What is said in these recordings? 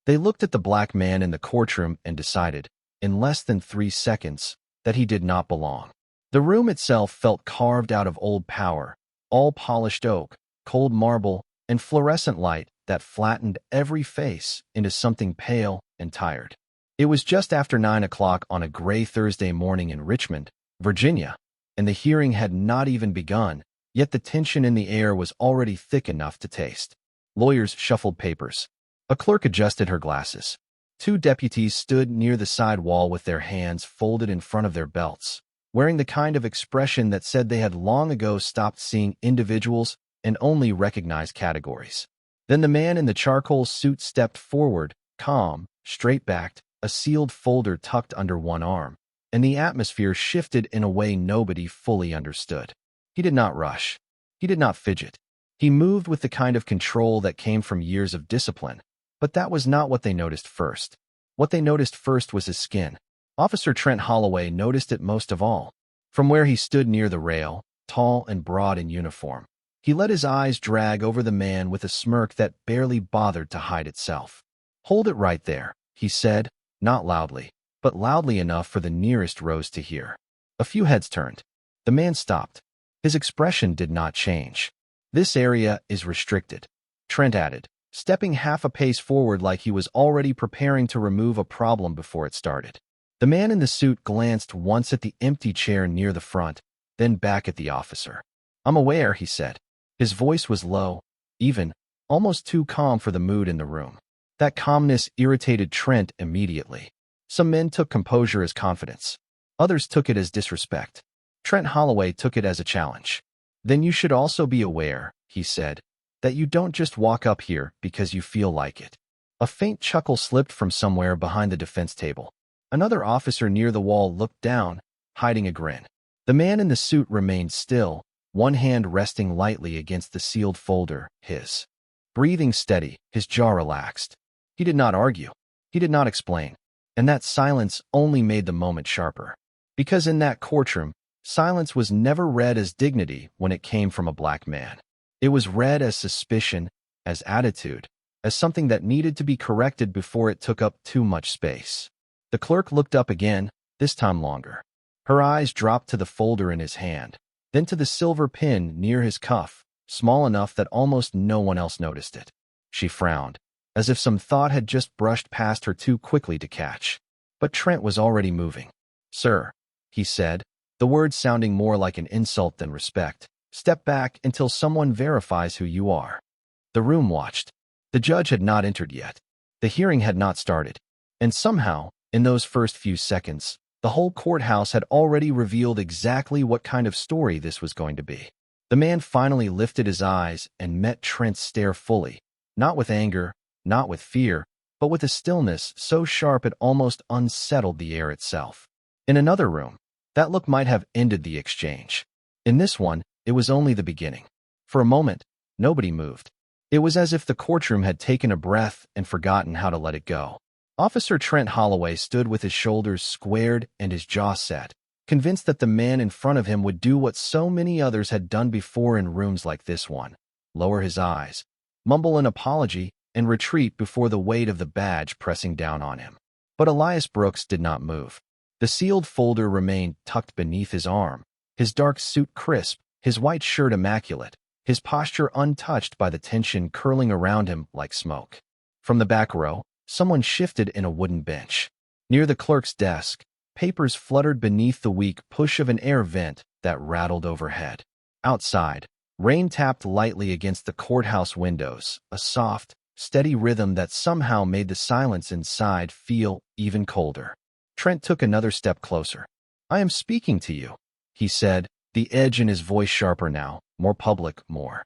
They looked at the black man in the courtroom and decided, in less than 3 seconds, that he did not belong. The room itself felt carved out of old power, all polished oak, cold marble, and fluorescent light that flattened every face into something pale and tired. It was just after 9 o'clock on a gray Thursday morning in Richmond, Virginia, and the hearing had not even begun, yet the tension in the air was already thick enough to taste. Lawyers shuffled papers. A clerk adjusted her glasses. 2 deputies stood near the side wall with their hands folded in front of their belts, wearing the kind of expression that said they had long ago stopped seeing individuals and only recognized categories. Then the man in the charcoal suit stepped forward, calm, straight-backed, a sealed folder tucked under one arm, and the atmosphere shifted in a way nobody fully understood. He did not rush. He did not fidget. He moved with the kind of control that came from years of discipline, but that was not what they noticed first. What they noticed first was his skin. Officer Trent Holloway noticed it most of all. From where he stood near the rail, tall and broad in uniform, he let his eyes drag over the man with a smirk that barely bothered to hide itself. "Hold it right there," he said, not loudly, but loudly enough for the nearest rows to hear. A few heads turned. The man stopped. His expression did not change. "This area is restricted," Trent added, stepping half a pace forward like he was already preparing to remove a problem before it started. The man in the suit glanced once at the empty chair near the front, then back at the officer. "I'm aware," he said. His voice was low, even, almost too calm for the mood in the room. That calmness irritated Trent immediately. Some men took composure as confidence. Others took it as disrespect. Trent Holloway took it as a challenge. "Then you should also be aware," he said, "that you don't just walk up here because you feel like it." A faint chuckle slipped from somewhere behind the defense table. Another officer near the wall looked down, hiding a grin. The man in the suit remained still, one hand resting lightly against the sealed folder, his breathing steady, his jaw relaxed. He did not argue. He did not explain. And that silence only made the moment sharper. Because in that courtroom, silence was never read as dignity when it came from a black man. It was read as suspicion, as attitude, as something that needed to be corrected before it took up too much space. The clerk looked up again, this time longer. Her eyes dropped to the folder in his hand, then to the silver pin near his cuff, small enough that almost no one else noticed it. She frowned, as if some thought had just brushed past her too quickly to catch. But Trent was already moving. "Sir," he said, the words sounding more like an insult than respect, "step back until someone verifies who you are." The room watched. The judge had not entered yet. The hearing had not started. And somehow, in those first few seconds, the whole courthouse had already revealed exactly what kind of story this was going to be. The man finally lifted his eyes and met Trent's stare fully, not with anger, not with fear, but with a stillness so sharp it almost unsettled the air itself. In another room, that look might have ended the exchange. In this one, it was only the beginning. For a moment, nobody moved. It was as if the courtroom had taken a breath and forgotten how to let it go. Officer Trent Holloway stood with his shoulders squared and his jaw set, convinced that the man in front of him would do what so many others had done before in rooms like this one: lower his eyes, mumble an apology, and retreat before the weight of the badge pressing down on him. But Elias Brooks did not move. The sealed folder remained tucked beneath his arm, his dark suit crisp, his white shirt immaculate, his posture untouched by the tension curling around him like smoke. From the back row, someone shifted in a wooden bench. Near the clerk's desk, papers fluttered beneath the weak push of an air vent that rattled overhead. Outside, rain tapped lightly against the courthouse windows, a soft, steady rhythm that somehow made the silence inside feel even colder. Trent took another step closer. "I am speaking to you," he said, the edge in his voice sharper now, more public, more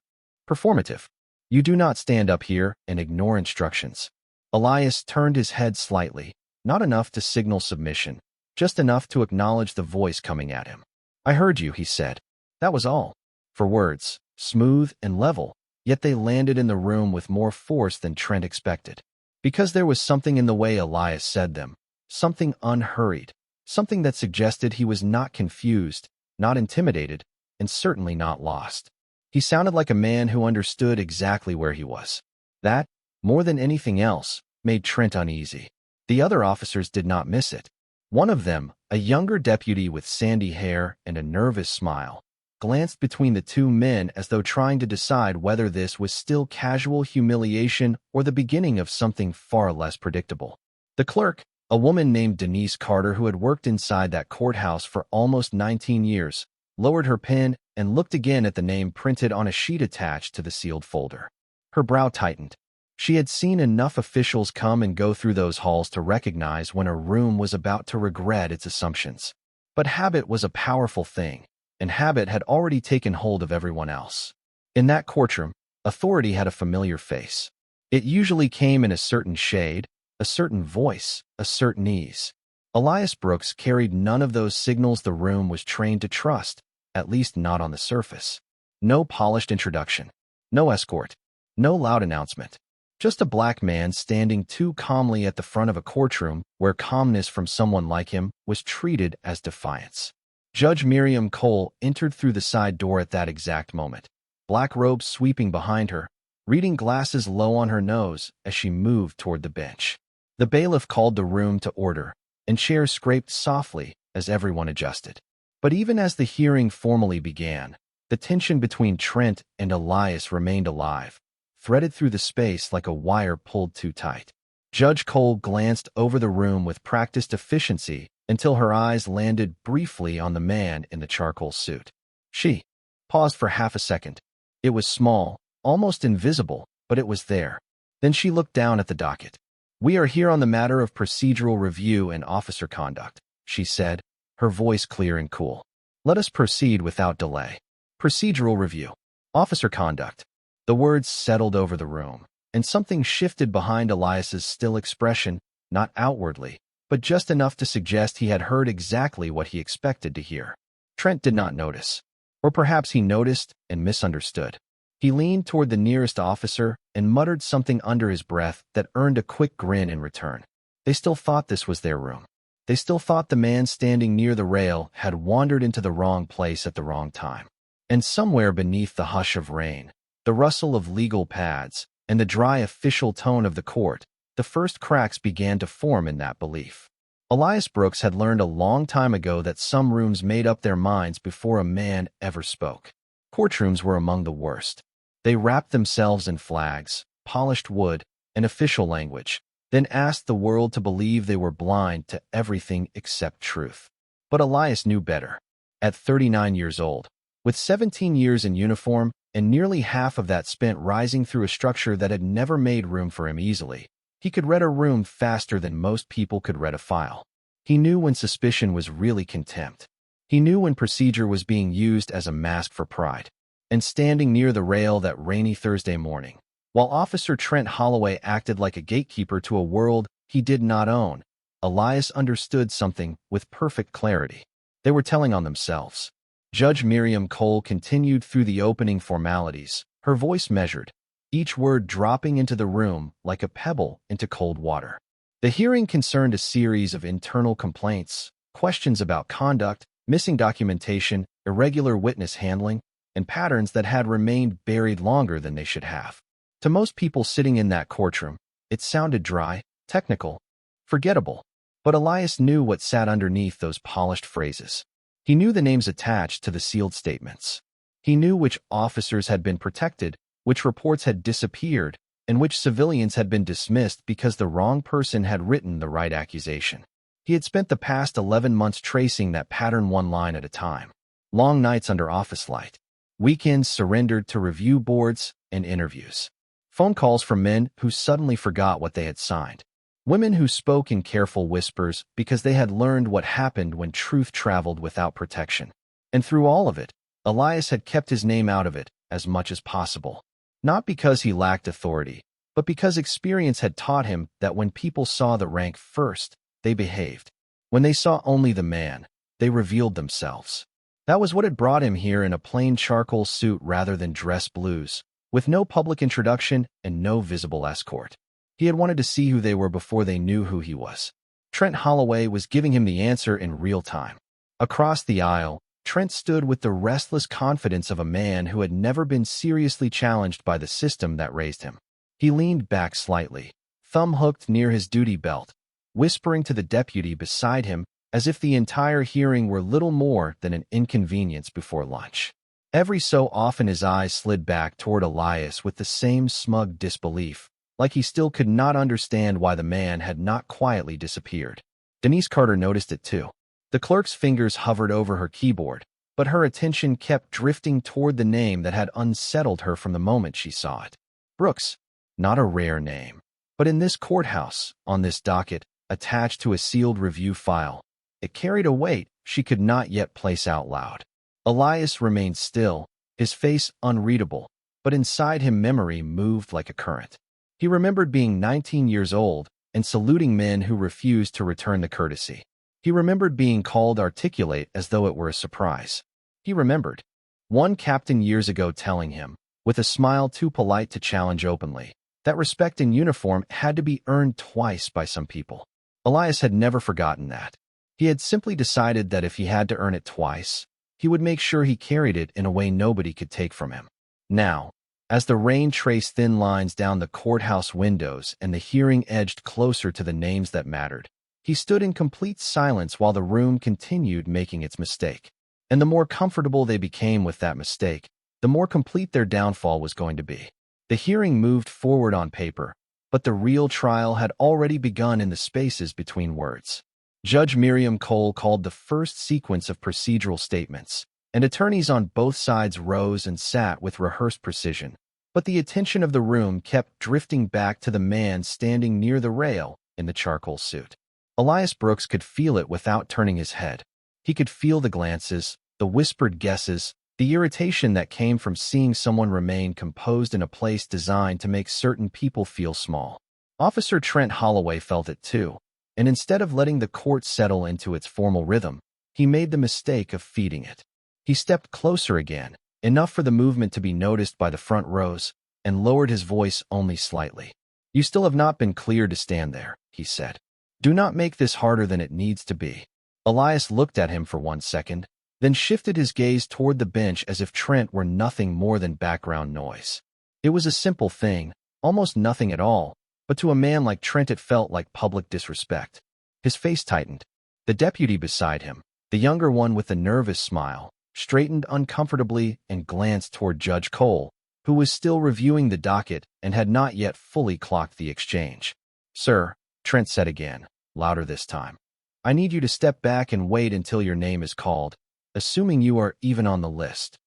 performative. "You do not stand up here and ignore instructions." Elias turned his head slightly, not enough to signal submission, just enough to acknowledge the voice coming at him. "I heard you," he said. That was all. For words, smooth and level, yet they landed in the room with more force than Trent expected. Because there was something in the way Elias said them, something unhurried, something that suggested he was not confused, not intimidated, and certainly not lost. He sounded like a man who understood exactly where he was. That, more than anything else, made Trent uneasy. The other officers did not miss it. One of them, a younger deputy with sandy hair and a nervous smile, glanced between the two men as though trying to decide whether this was still casual humiliation or the beginning of something far less predictable. The clerk, a woman named Denise Carter who had worked inside that courthouse for almost 19 years, lowered her pen and looked again at the name printed on a sheet attached to the sealed folder. Her brow tightened. She had seen enough officials come and go through those halls to recognize when a room was about to regret its assumptions. But habit was a powerful thing, and habit had already taken hold of everyone else. In that courtroom, authority had a familiar face. It usually came in a certain shade, a certain voice, a certain ease. Elias Brooks carried none of those signals the room was trained to trust, at least not on the surface. No polished introduction, no escort, no loud announcement. Just a black man standing too calmly at the front of a courtroom where calmness from someone like him was treated as defiance. Judge Miriam Cole entered through the side door at that exact moment, black robes sweeping behind her, reading glasses low on her nose as she moved toward the bench. The bailiff called the room to order, and chairs scraped softly as everyone adjusted. But even as the hearing formally began, the tension between Trent and Elias remained alive, threaded through the space like a wire pulled too tight. Judge Cole glanced over the room with practiced efficiency until her eyes landed briefly on the man in the charcoal suit. She paused for half a second. It was small, almost invisible, but it was there. Then she looked down at the docket. "We are here on the matter of procedural review and officer conduct," she said, her voice clear and cool. "Let us proceed without delay. Procedural review. Officer conduct." The words settled over the room, and something shifted behind Elias's still expression, not outwardly, but just enough to suggest he had heard exactly what he expected to hear. Trent did not notice. Or perhaps he noticed and misunderstood. He leaned toward the nearest officer and muttered something under his breath that earned a quick grin in return. They still thought this was their room. They still thought the man standing near the rail had wandered into the wrong place at the wrong time. And somewhere beneath the hush of rain, the rustle of legal pads, and the dry official tone of the court, the first cracks began to form in that belief. Elias Brooks had learned a long time ago that some rooms made up their minds before a man ever spoke. Courtrooms were among the worst. They wrapped themselves in flags, polished wood, and official language, then asked the world to believe they were blind to everything except truth. But Elias knew better. At 39 years old, with 17 years in uniform, and nearly half of that spent rising through a structure that had never made room for him easily, he could read a room faster than most people could read a file. He knew when suspicion was really contempt. He knew when procedure was being used as a mask for pride. And standing near the rail that rainy Thursday morning, while Officer Trent Holloway acted like a gatekeeper to a world he did not own, Elias understood something with perfect clarity. They were telling on themselves. Judge Miriam Cole continued through the opening formalities, her voice measured, each word dropping into the room like a pebble into cold water. The hearing concerned a series of internal complaints, questions about conduct, missing documentation, irregular witness handling, and patterns that had remained buried longer than they should have. To most people sitting in that courtroom, it sounded dry, technical, forgettable. But Elias knew what sat underneath those polished phrases. He knew the names attached to the sealed statements. He knew which officers had been protected, which reports had disappeared, and which civilians had been dismissed because the wrong person had written the right accusation. He had spent the past 11 months tracing that pattern one line at a time. Long nights under office light. Weekends surrendered to review boards and interviews. Phone calls from men who suddenly forgot what they had signed. Women who spoke in careful whispers because they had learned what happened when truth traveled without protection. And through all of it, Elias had kept his name out of it as much as possible. Not because he lacked authority, but because experience had taught him that when people saw the rank first, they behaved. When they saw only the man, they revealed themselves. That was what had brought him here in a plain charcoal suit rather than dress blues, with no public introduction and no visible escort. He had wanted to see who they were before they knew who he was. Trent Holloway was giving him the answer in real time. Across the aisle, Trent stood with the restless confidence of a man who had never been seriously challenged by the system that raised him. He leaned back slightly, thumb hooked near his duty belt, whispering to the deputy beside him as if the entire hearing were little more than an inconvenience before lunch. Every so often his eyes slid back toward Elias with the same smug disbelief, like he still could not understand why the man had not quietly disappeared. Denise Carter noticed it too. The clerk's fingers hovered over her keyboard, but her attention kept drifting toward the name that had unsettled her from the moment she saw it. Brooks. Not a rare name. But in this courthouse, on this docket, attached to a sealed review file, it carried a weight she could not yet place out loud. Elias remained still, his face unreadable, but inside him memory moved like a current. He remembered being 19 years old and saluting men who refused to return the courtesy. He remembered being called articulate as though it were a surprise. He remembered one captain years ago telling him, with a smile too polite to challenge openly, that respect in uniform had to be earned twice by some people. Elias had never forgotten that. He had simply decided that if he had to earn it twice, he would make sure he carried it in a way nobody could take from him. Now, as the rain traced thin lines down the courthouse windows and the hearing edged closer to the names that mattered, he stood in complete silence while the room continued making its mistake. And the more comfortable they became with that mistake, the more complete their downfall was going to be. The hearing moved forward on paper, but the real trial had already begun in the spaces between words. Judge Miriam Cole called the first sequence of procedural statements, and attorneys on both sides rose and sat with rehearsed precision. But the attention of the room kept drifting back to the man standing near the rail in the charcoal suit. Elias Brooks could feel it without turning his head. He could feel the glances, the whispered guesses, the irritation that came from seeing someone remain composed in a place designed to make certain people feel small. Officer Trent Holloway felt it too, and instead of letting the court settle into its formal rhythm, he made the mistake of feeding it. He stepped closer again, enough for the movement to be noticed by the front rows, and lowered his voice only slightly. "You still have not been cleared to stand there," he said. "Do not make this harder than it needs to be." Elias looked at him for 1 second, then shifted his gaze toward the bench as if Trent were nothing more than background noise. It was a simple thing, almost nothing at all, but to a man like Trent it felt like public disrespect. His face tightened. The deputy beside him, the younger one with the nervous smile, straightened uncomfortably and glanced toward Judge Cole, who was still reviewing the docket and had not yet fully clocked the exchange. "Sir," Trent said again, louder this time, "I need you to step back and wait until your name is called, assuming you are even on the list."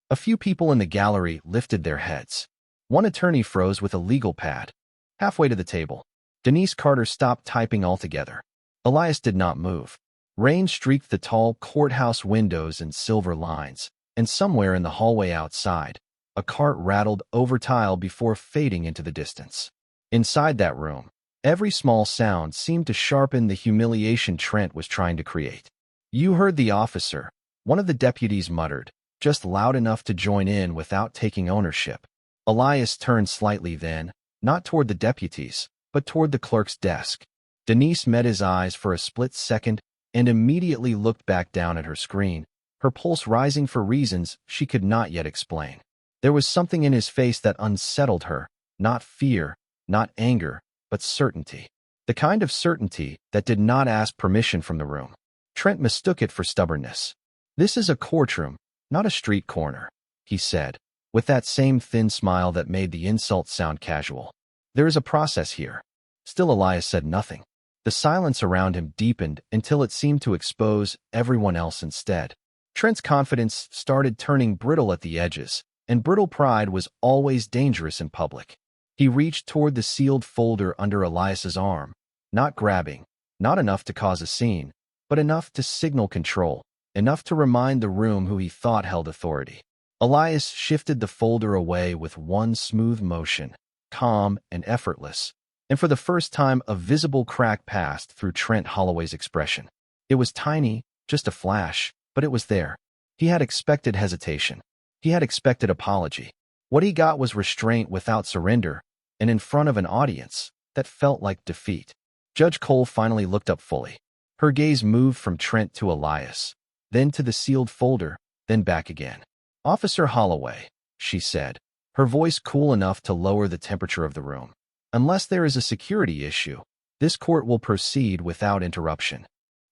A few people in the gallery lifted their heads. One attorney froze with a legal pad. Halfway to the table, Denise Carter stopped typing altogether. Elias did not move. Rain streaked the tall courthouse windows in silver lines, and somewhere in the hallway outside, a cart rattled over tile before fading into the distance. Inside that room, every small sound seemed to sharpen the humiliation Trent was trying to create. "You heard the officer," one of the deputies muttered, just loud enough to join in without taking ownership. Elias turned slightly then, not toward the deputies, but toward the clerk's desk. Denise met his eyes for a split second and immediately looked back down at her screen, her pulse rising for reasons she could not yet explain. There was something in his face that unsettled her, not fear, not anger, but certainty. The kind of certainty that did not ask permission from the room. Trent mistook it for stubbornness. "This is a courtroom, not a street corner," he said, with that same thin smile that made the insult sound casual. "There is a process here." Still Elias said nothing. The silence around him deepened until it seemed to expose everyone else instead. Trent's confidence started turning brittle at the edges, and brittle pride was always dangerous in public. He reached toward the sealed folder under Elias's arm, not grabbing, not enough to cause a scene, but enough to signal control, enough to remind the room who he thought held authority. Elias shifted the folder away with one smooth motion, calm and effortless, and for the first time a visible crack passed through Trent Holloway's expression. It was tiny, just a flash, but it was there. He had expected hesitation. He had expected apology. What he got was restraint without surrender, and in front of an audience that felt like defeat. Judge Cole finally looked up fully. Her gaze moved from Trent to Elias, then to the sealed folder, then back again. "Officer Holloway," she said, her voice cool enough to lower the temperature of the room. Unless there is a security issue, this court will proceed without interruption.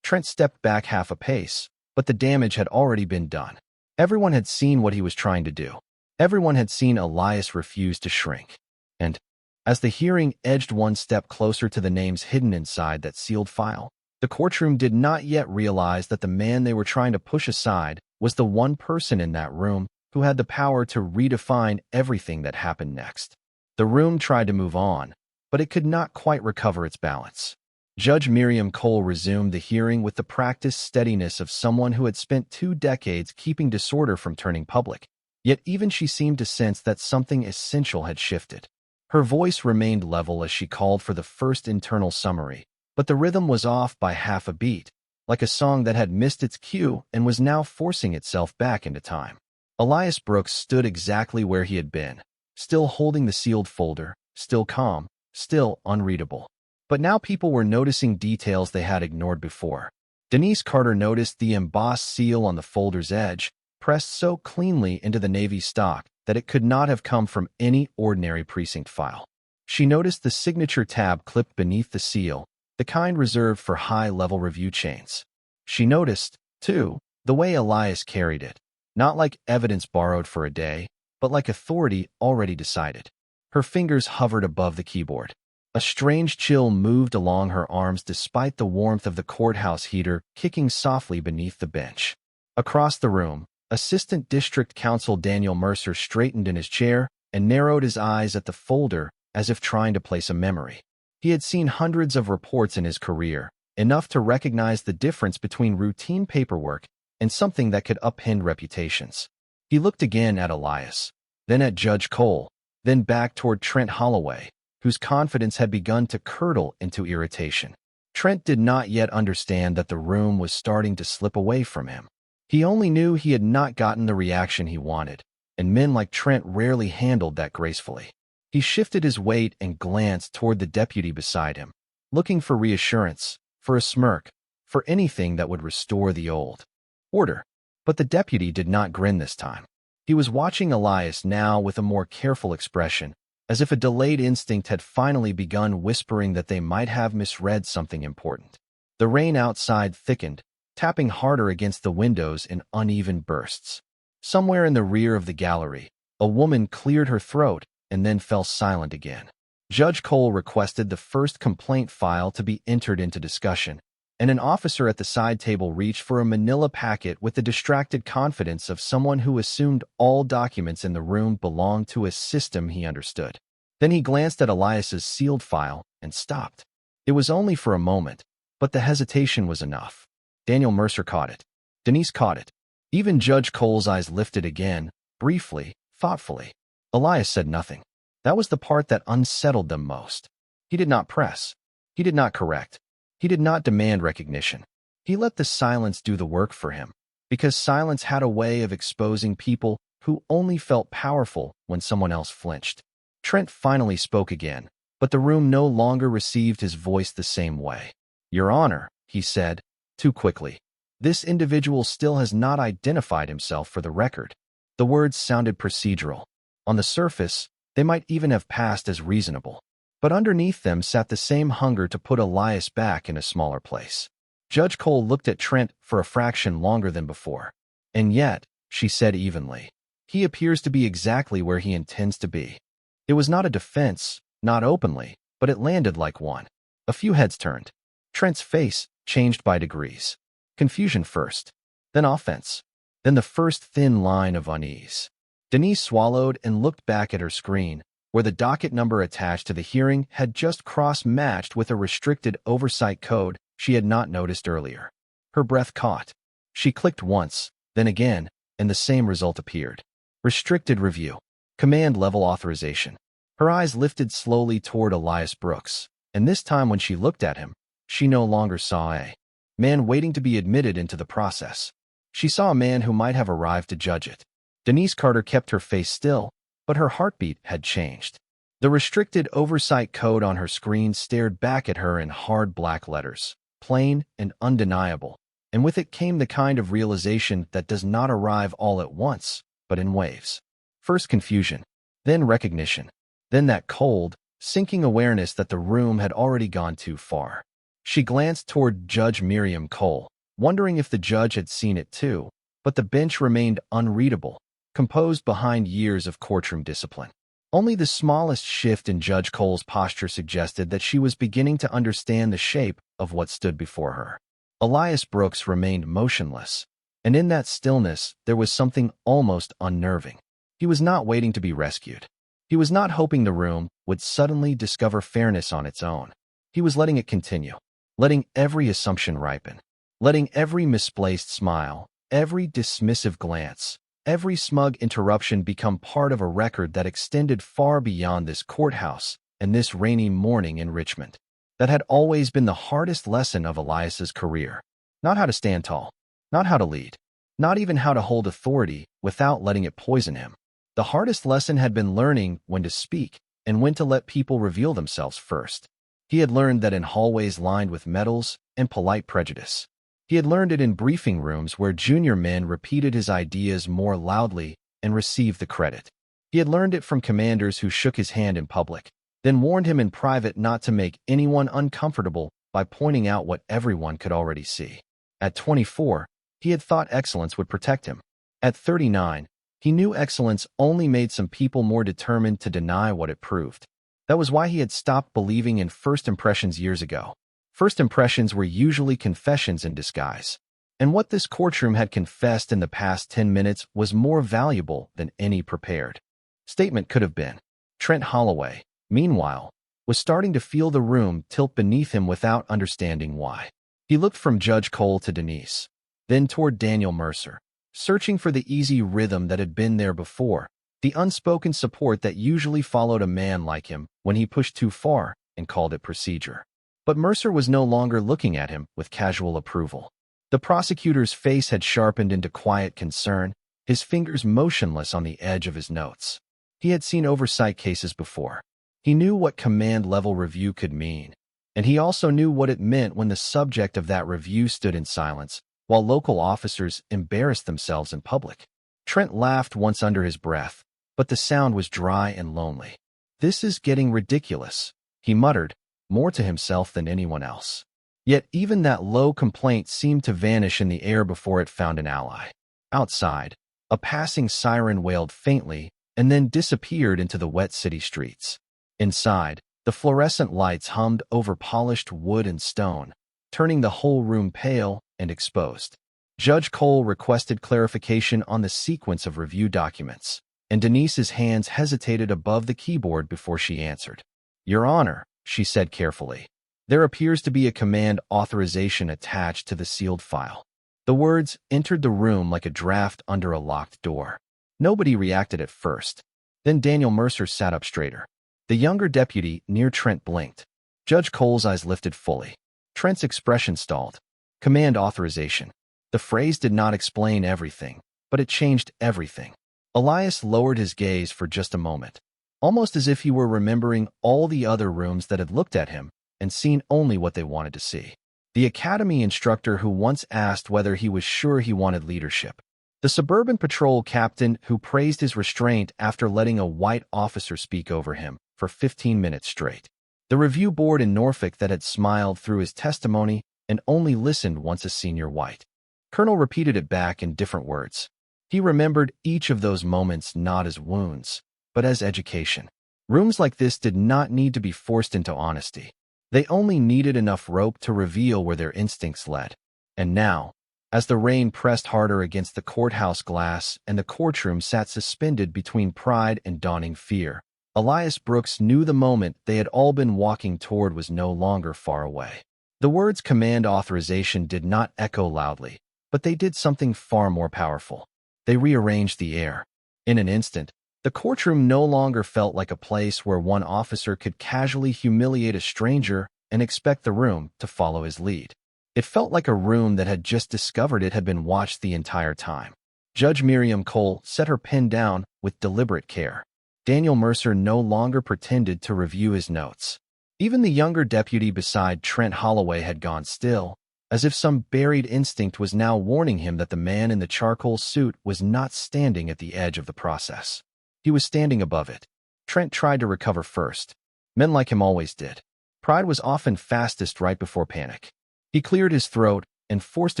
Trent stepped back half a pace, but the damage had already been done. Everyone had seen what he was trying to do. Everyone had seen Elias refuse to shrink. And, as the hearing edged one step closer to the names hidden inside that sealed file, the courtroom did not yet realize that the man they were trying to push aside was the one person in that room who had the power to redefine everything that happened next. The room tried to move on, but it could not quite recover its balance. Judge Miriam Cole resumed the hearing with the practiced steadiness of someone who had spent 2 decades keeping disorder from turning public. Yet even she seemed to sense that something essential had shifted. Her voice remained level as she called for the first internal summary, but the rhythm was off by half a beat, like a song that had missed its cue and was now forcing itself back into time. Elias Brooks stood exactly where he had been, still holding the sealed folder, still calm, still unreadable. But now people were noticing details they had ignored before. Denise Carter noticed the embossed seal on the folder's edge, pressed so cleanly into the Navy stock that it could not have come from any ordinary precinct file. She noticed the signature tab clipped beneath the seal, the kind reserved for high-level review chains. She noticed, too, the way Elias carried it, not like evidence borrowed for a day, but like authority already decided. Her fingers hovered above the keyboard. A strange chill moved along her arms despite the warmth of the courthouse heater kicking softly beneath the bench. Across the room, Assistant District Counsel Daniel Mercer straightened in his chair and narrowed his eyes at the folder as if trying to place a memory. He had seen hundreds of reports in his career, enough to recognize the difference between routine paperwork and something that could upend reputations. He looked again at Elias, then at Judge Cole, then back toward Trent Holloway, whose confidence had begun to curdle into irritation. Trent did not yet understand that the room was starting to slip away from him. He only knew he had not gotten the reaction he wanted, and men like Trent rarely handled that gracefully. He shifted his weight and glanced toward the deputy beside him, looking for reassurance, for a smirk, for anything that would restore the old order. But the deputy did not grin this time. He was watching Elias now with a more careful expression, as if a delayed instinct had finally begun whispering that they might have misread something important. The rain outside thickened, tapping harder against the windows in uneven bursts. Somewhere in the rear of the gallery, a woman cleared her throat and then fell silent again. Judge Cole requested the first complaint file to be entered into discussion, and an officer at the side table reached for a manila packet with the distracted confidence of someone who assumed all documents in the room belonged to a system he understood. Then he glanced at Elias's sealed file and stopped. It was only for a moment, but the hesitation was enough. Daniel Mercer caught it. Denise caught it. Even Judge Cole's eyes lifted again, briefly, thoughtfully. Elias said nothing. That was the part that unsettled them most. He did not press. He did not correct. He did not demand recognition. He let the silence do the work for him, because silence had a way of exposing people who only felt powerful when someone else flinched. Trent finally spoke again, but the room no longer received his voice the same way. "Your Honor," he said, too quickly. "This individual still has not identified himself for the record." The words sounded procedural. On the surface, they might even have passed as reasonable. But underneath them sat the same hunger to put Elias back in a smaller place. Judge Cole looked at Trent for a fraction longer than before. "And yet," she said evenly, "he appears to be exactly where he intends to be." It was not a defense, not openly, but it landed like one. A few heads turned. Trent's face changed by degrees. Confusion first, then offense, then the first thin line of unease. Denise swallowed and looked back at her screen, where the docket number attached to the hearing had just cross-matched with a restricted oversight code she had not noticed earlier. Her breath caught. She clicked once, then again, and the same result appeared. Restricted review. Command-level authorization. Her eyes lifted slowly toward Elias Brooks, and this time when she looked at him, she no longer saw a man waiting to be admitted into the process. She saw a man who might have arrived to judge it. Denise Carter kept her face still, but her heartbeat had changed. The restricted oversight code on her screen stared back at her in hard black letters, plain and undeniable, and with it came the kind of realization that does not arrive all at once, but in waves. First confusion, then recognition, then that cold, sinking awareness that the room had already gone too far. She glanced toward Judge Miriam Cole, wondering if the judge had seen it too, but the bench remained unreadable, composed behind years of courtroom discipline. Only the smallest shift in Judge Cole's posture suggested that she was beginning to understand the shape of what stood before her. Elias Brooks remained motionless, and in that stillness there was something almost unnerving. He was not waiting to be rescued. He was not hoping the room would suddenly discover fairness on its own. He was letting it continue, letting every assumption ripen, letting every misplaced smile, every dismissive glance, every smug interruption become part of a record that extended far beyond this courthouse and this rainy morning in Richmond. That had always been the hardest lesson of Elias's career. Not how to stand tall, not how to lead, not even how to hold authority without letting it poison him. The hardest lesson had been learning when to speak and when to let people reveal themselves first. He had learned that in hallways lined with medals and polite prejudice. He had learned it in briefing rooms where junior men repeated his ideas more loudly and received the credit. He had learned it from commanders who shook his hand in public, then warned him in private not to make anyone uncomfortable by pointing out what everyone could already see. At 24, he had thought excellence would protect him. At 39, he knew excellence only made some people more determined to deny what it proved. That was why he had stopped believing in first impressions years ago. First impressions were usually confessions in disguise. And what this courtroom had confessed in the past 10 minutes was more valuable than any prepared statement could have been. Trent Holloway, meanwhile, was starting to feel the room tilt beneath him without understanding why. He looked from Judge Cole to Denise, then toward Daniel Mercer, searching for the easy rhythm that had been there before, the unspoken support that usually followed a man like him when he pushed too far and called it procedure. But Mercer was no longer looking at him with casual approval. The prosecutor's face had sharpened into quiet concern, his fingers motionless on the edge of his notes. He had seen oversight cases before. He knew what command-level review could mean, and he also knew what it meant when the subject of that review stood in silence, while local officers embarrassed themselves in public. Trent laughed once under his breath, but the sound was dry and lonely. "This is getting ridiculous," he muttered, more to himself than anyone else. Yet even that low complaint seemed to vanish in the air before it found an ally. Outside, a passing siren wailed faintly and then disappeared into the wet city streets. Inside, the fluorescent lights hummed over polished wood and stone, turning the whole room pale and exposed. Judge Cole requested clarification on the sequence of review documents, and Denise's hands hesitated above the keyboard before she answered. "Your Honor," she said carefully, "there appears to be a command authorization attached to the sealed file." The words entered the room like a draft under a locked door. Nobody reacted at first. Then Daniel Mercer sat up straighter. The younger deputy near Trent blinked. Judge Cole's eyes lifted fully. Trent's expression stalled. Command authorization. The phrase did not explain everything, but it changed everything. Elias lowered his gaze for just a moment, almost as if he were remembering all the other rooms that had looked at him and seen only what they wanted to see. The academy instructor who once asked whether he was sure he wanted leadership. The suburban patrol captain who praised his restraint after letting a white officer speak over him for 15 minutes straight. The review board in Norfolk that had smiled through his testimony and only listened once a senior white. Colonel repeated it back in different words. He remembered each of those moments not as wounds, but as education. Rooms like this did not need to be forced into honesty. They only needed enough rope to reveal where their instincts led. And now, as the rain pressed harder against the courthouse glass and the courtroom sat suspended between pride and dawning fear, Elias Brooks knew the moment they had all been walking toward was no longer far away. The words command authorization did not echo loudly, but they did something far more powerful. They rearranged the air. In an instant, the courtroom no longer felt like a place where one officer could casually humiliate a stranger and expect the room to follow his lead. It felt like a room that had just discovered it had been watched the entire time. Judge Miriam Cole set her pen down with deliberate care. Daniel Mercer no longer pretended to review his notes. Even the younger deputy beside Trent Holloway had gone still, as if some buried instinct was now warning him that the man in the charcoal suit was not standing at the edge of the process. He was standing above it. Trent tried to recover first. Men like him always did. Pride was often fastest right before panic. He cleared his throat and forced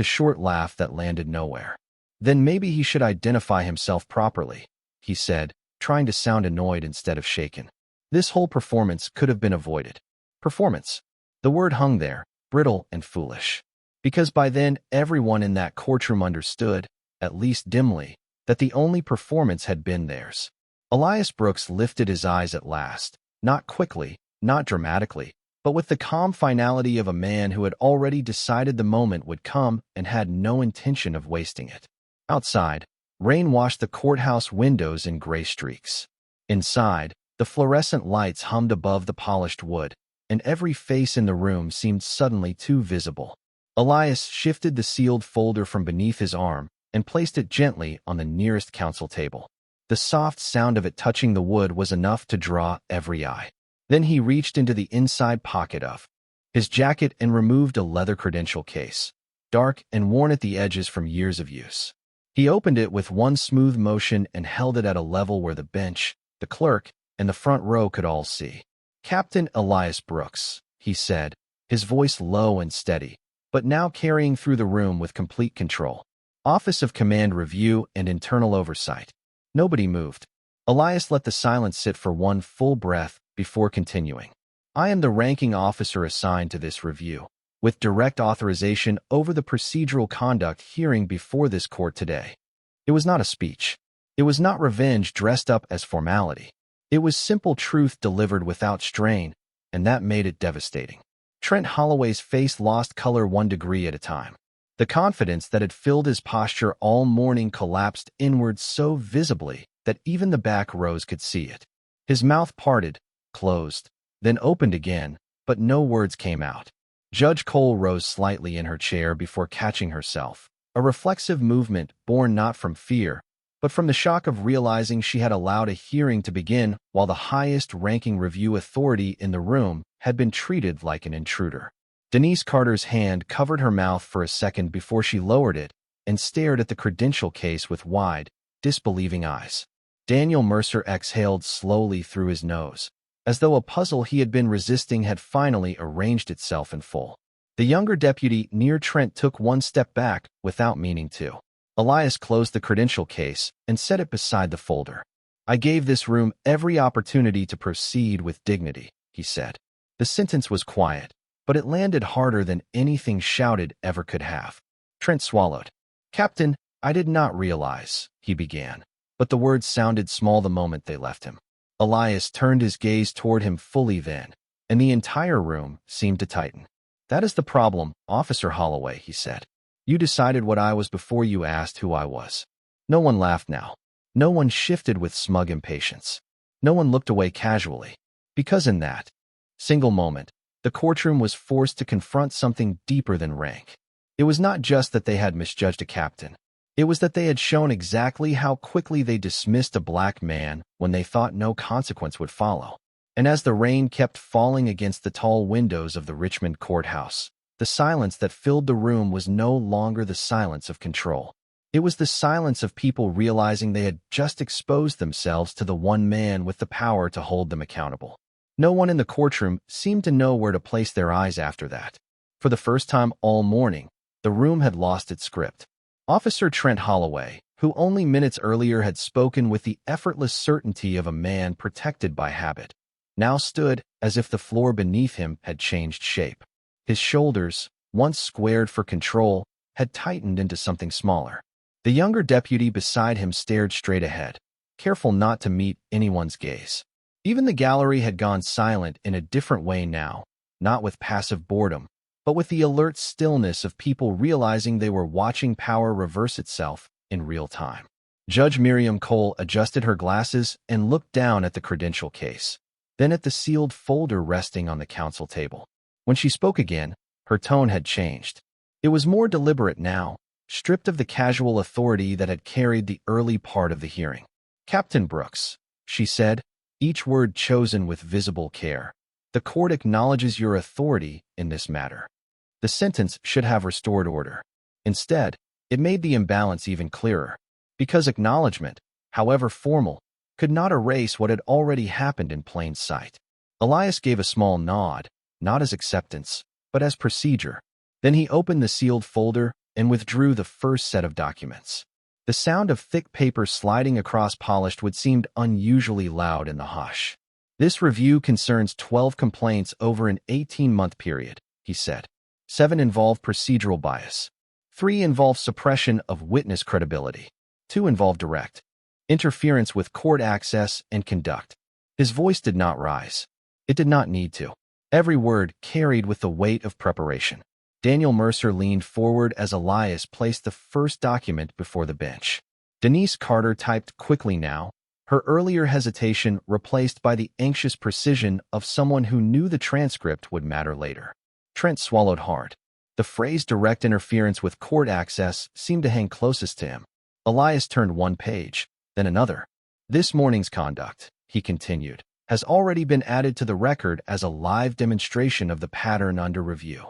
a short laugh that landed nowhere. Then maybe he should identify himself properly, he said, trying to sound annoyed instead of shaken. This whole performance could have been avoided. Performance. The word hung there, brittle and foolish. Because by then everyone in that courtroom understood, at least dimly, that the only performance had been theirs. Elias Brooks lifted his eyes at last, not quickly, not dramatically, but with the calm finality of a man who had already decided the moment would come and had no intention of wasting it. Outside, rain washed the courthouse windows in gray streaks. Inside, the fluorescent lights hummed above the polished wood, and every face in the room seemed suddenly too visible. Elias shifted the sealed folder from beneath his arm and placed it gently on the nearest counsel table. The soft sound of it touching the wood was enough to draw every eye. Then he reached into the inside pocket of his jacket and removed a leather credential case, dark and worn at the edges from years of use. He opened it with one smooth motion and held it at a level where the bench, the clerk, and the front row could all see. "Captain Elias Brooks," he said, his voice low and steady, but now carrying through the room with complete control. "Office of Command Review and Internal Oversight." Nobody moved. Elias let the silence sit for one full breath before continuing. "I am the ranking officer assigned to this review, with direct authorization over the procedural conduct hearing before this court today." It was not a speech. It was not revenge dressed up as formality. It was simple truth delivered without strain, and that made it devastating. Trent Holloway's face lost color 1 degree at a time. The confidence that had filled his posture all morning collapsed inward so visibly that even the back rows could see it. His mouth parted, closed, then opened again, but no words came out. Judge Cole rose slightly in her chair before catching herself, a reflexive movement born not from fear, but from the shock of realizing she had allowed a hearing to begin while the highest-ranking review authority in the room had been treated like an intruder. Denise Carter's hand covered her mouth for a second before she lowered it and stared at the credential case with wide, disbelieving eyes. Daniel Mercer exhaled slowly through his nose, as though a puzzle he had been resisting had finally arranged itself in full. The younger deputy near Trent took one step back without meaning to. Elias closed the credential case and set it beside the folder. "I gave this room every opportunity to proceed with dignity," he said. The sentence was quiet, but it landed harder than anything shouted ever could have. Trent swallowed. "Captain, I did not realize," he began, but the words sounded small the moment they left him. Elias turned his gaze toward him fully then, and the entire room seemed to tighten. "That is the problem, Officer Holloway," he said. "You decided what I was before you asked who I was." No one laughed now. No one shifted with smug impatience. No one looked away casually. Because in that single moment, the courtroom was forced to confront something deeper than rank. It was not just that they had misjudged a captain. It was that they had shown exactly how quickly they dismissed a black man when they thought no consequence would follow. And as the rain kept falling against the tall windows of the Richmond courthouse, the silence that filled the room was no longer the silence of control. It was the silence of people realizing they had just exposed themselves to the one man with the power to hold them accountable. No one in the courtroom seemed to know where to place their eyes after that. For the first time all morning, the room had lost its script. Officer Trent Holloway, who only minutes earlier had spoken with the effortless certainty of a man protected by habit, now stood as if the floor beneath him had changed shape. His shoulders, once squared for control, had tightened into something smaller. The younger deputy beside him stared straight ahead, careful not to meet anyone's gaze. Even the gallery had gone silent in a different way now, not with passive boredom, but with the alert stillness of people realizing they were watching power reverse itself in real time. Judge Miriam Cole adjusted her glasses and looked down at the credential case, then at the sealed folder resting on the counsel table. When she spoke again, her tone had changed. It was more deliberate now, stripped of the casual authority that had carried the early part of the hearing. "Captain Brooks," she said, each word chosen with visible care, "the court acknowledges your authority in this matter." The sentence should have restored order. Instead, it made the imbalance even clearer, because acknowledgement, however formal, could not erase what had already happened in plain sight. Elias gave a small nod, not as acceptance, but as procedure. Then he opened the sealed folder and withdrew the first set of documents. The sound of thick paper sliding across polished wood seemed unusually loud in the hush. This review concerns 12 complaints over an 18-month period, he said. 7 involve procedural bias. 3 involve suppression of witness credibility. 2 involve direct interference with court access and conduct. His voice did not rise. It did not need to. Every word carried with the weight of preparation. Daniel Mercer leaned forward as Elias placed the first document before the bench. Denise Carter typed quickly now, her earlier hesitation replaced by the anxious precision of someone who knew the transcript would matter later. Trent swallowed hard. The phrase direct interference with court access seemed to hang closest to him. Elias turned one page, then another. This morning's conduct, he continued, has already been added to the record as a live demonstration of the pattern under review.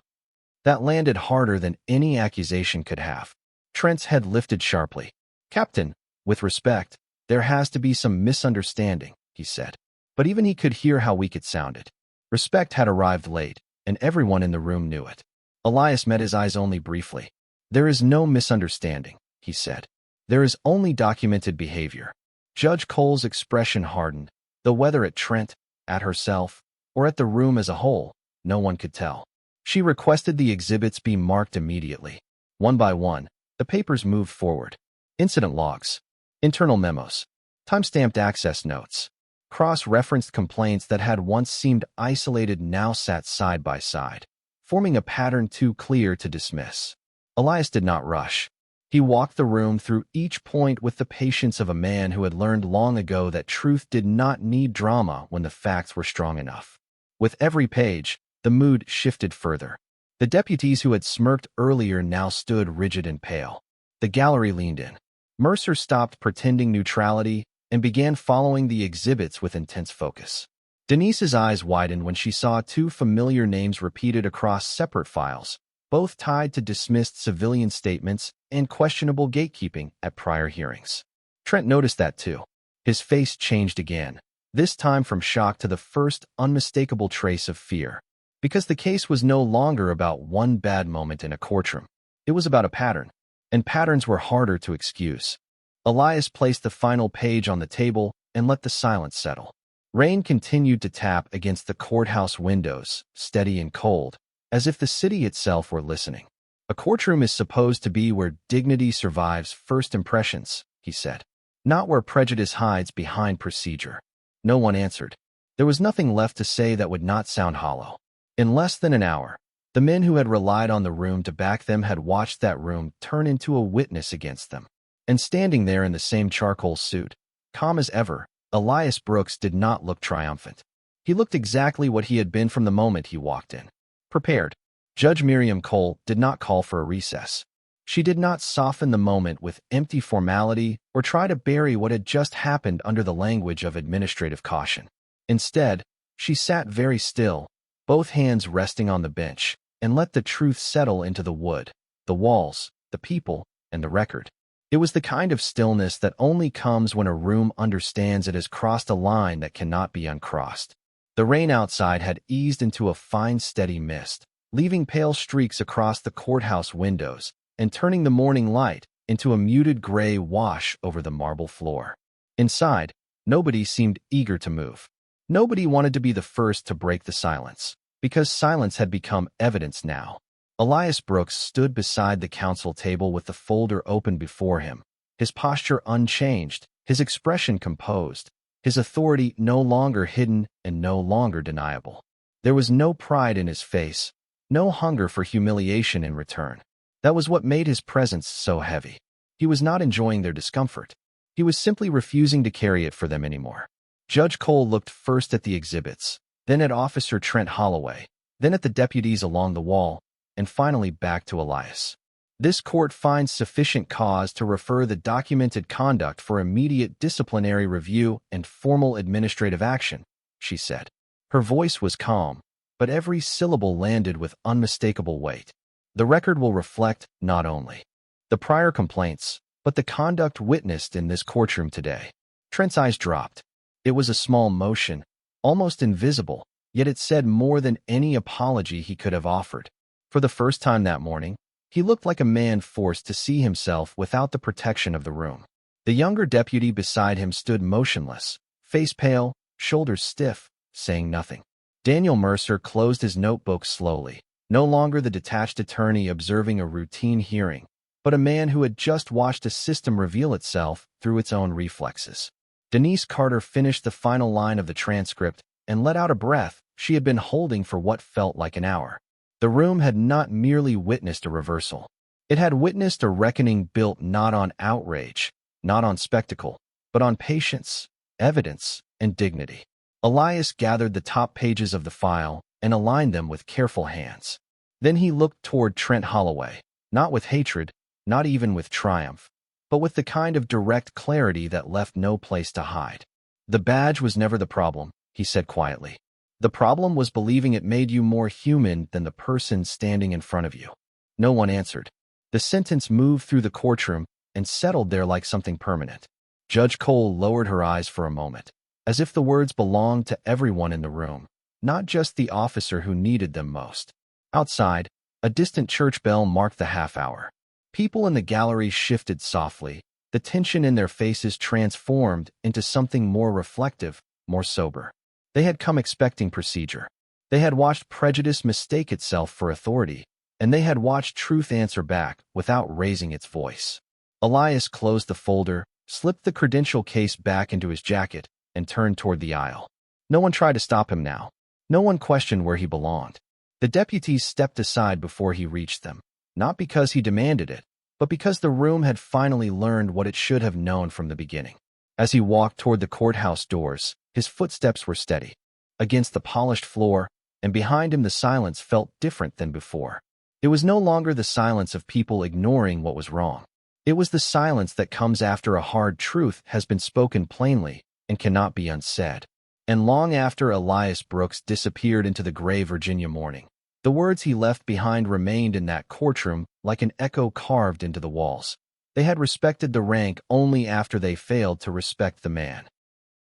That landed harder than any accusation could have. Trent's head lifted sharply. Captain, with respect, there has to be some misunderstanding, he said. But even he could hear how weak it sounded. Respect had arrived late, and everyone in the room knew it. Elias met his eyes only briefly. There is no misunderstanding, he said. There is only documented behavior. Judge Cole's expression hardened, though whether at Trent, at herself, or at the room as a whole, no one could tell. She requested the exhibits be marked immediately. One by one, the papers moved forward. Incident logs, internal memos, time-stamped access notes, cross-referenced complaints that had once seemed isolated now sat side by side, forming a pattern too clear to dismiss. Elias did not rush. He walked the room through each point with the patience of a man who had learned long ago that truth did not need drama when the facts were strong enough. With every page, the mood shifted further. The deputies who had smirked earlier now stood rigid and pale. The gallery leaned in. Mercer stopped pretending neutrality and began following the exhibits with intense focus. Denise's eyes widened when she saw 2 familiar names repeated across separate files, both tied to dismissed civilian statements and questionable gatekeeping at prior hearings. Trent noticed that too. His face changed again, this time from shock to the first unmistakable trace of fear. Because the case was no longer about one bad moment in a courtroom. It was about a pattern, and patterns were harder to excuse. Elias placed the final page on the table and let the silence settle. Rain continued to tap against the courthouse windows, steady and cold, as if the city itself were listening. A courtroom is supposed to be where dignity survives first impressions, he said, not where prejudice hides behind procedure. No one answered. There was nothing left to say that would not sound hollow. In less than an hour, the men who had relied on the room to back them had watched that room turn into a witness against them. And standing there in the same charcoal suit, calm as ever, Elias Brooks did not look triumphant. He looked exactly what he had been from the moment he walked in. Prepared. Judge Miriam Cole did not call for a recess. She did not soften the moment with empty formality or try to bury what had just happened under the language of administrative caution. Instead, she sat very still, both hands resting on the bench, and let the truth settle into the wood, the walls, the people, and the record. It was the kind of stillness that only comes when a room understands it has crossed a line that cannot be uncrossed. The rain outside had eased into a fine, steady mist, leaving pale streaks across the courthouse windows and turning the morning light into a muted gray wash over the marble floor. Inside, nobody seemed eager to move. Nobody wanted to be the first to break the silence, because silence had become evidence now. Elias Brooks stood beside the counsel table with the folder open before him, his posture unchanged, his expression composed, his authority no longer hidden and no longer deniable. There was no pride in his face, no hunger for humiliation in return. That was what made his presence so heavy. He was not enjoying their discomfort. He was simply refusing to carry it for them anymore. Judge Cole looked first at the exhibits, then at Officer Trent Holloway, then at the deputies along the wall, and finally back to Elias. This court finds sufficient cause to refer the documented conduct for immediate disciplinary review and formal administrative action, she said. Her voice was calm, but every syllable landed with unmistakable weight. The record will reflect not only the prior complaints, but the conduct witnessed in this courtroom today. Trent's eyes dropped. It was a small motion, almost invisible, yet it said more than any apology he could have offered. For the first time that morning, he looked like a man forced to see himself without the protection of the room. The younger deputy beside him stood motionless, face pale, shoulders stiff, saying nothing. Daniel Mercer closed his notebook slowly, no longer the detached attorney observing a routine hearing, but a man who had just watched a system reveal itself through its own reflexes. Denise Carter finished the final line of the transcript and let out a breath she had been holding for what felt like an hour. The room had not merely witnessed a reversal. It had witnessed a reckoning built not on outrage, not on spectacle, but on patience, evidence, and dignity. Elias gathered the top pages of the file and aligned them with careful hands. Then he looked toward Trent Holloway, not with hatred, not even with triumph, but with the kind of direct clarity that left no place to hide. "The badge was never the problem," he said quietly. "The problem was believing it made you more human than the person standing in front of you." No one answered. The sentence moved through the courtroom and settled there like something permanent. Judge Cole lowered her eyes for a moment, as if the words belonged to everyone in the room, not just the officer who needed them most. Outside, a distant church bell marked the half-hour. People in the gallery shifted softly, the tension in their faces transformed into something more reflective, more sober. They had come expecting procedure. They had watched prejudice mistake itself for authority, and they had watched truth answer back without raising its voice. Elias closed the folder, slipped the credential case back into his jacket, and turned toward the aisle. No one tried to stop him now. No one questioned where he belonged. The deputies stepped aside before he reached them, not because he demanded it, but because the room had finally learned what it should have known from the beginning. As he walked toward the courthouse doors, his footsteps were steady, against the polished floor, and behind him the silence felt different than before. It was no longer the silence of people ignoring what was wrong. It was the silence that comes after a hard truth has been spoken plainly and cannot be unsaid. And long after Elias Brooks disappeared into the gray Virginia morning, the words he left behind remained in that courtroom like an echo carved into the walls. They had respected the rank only after they failed to respect the man.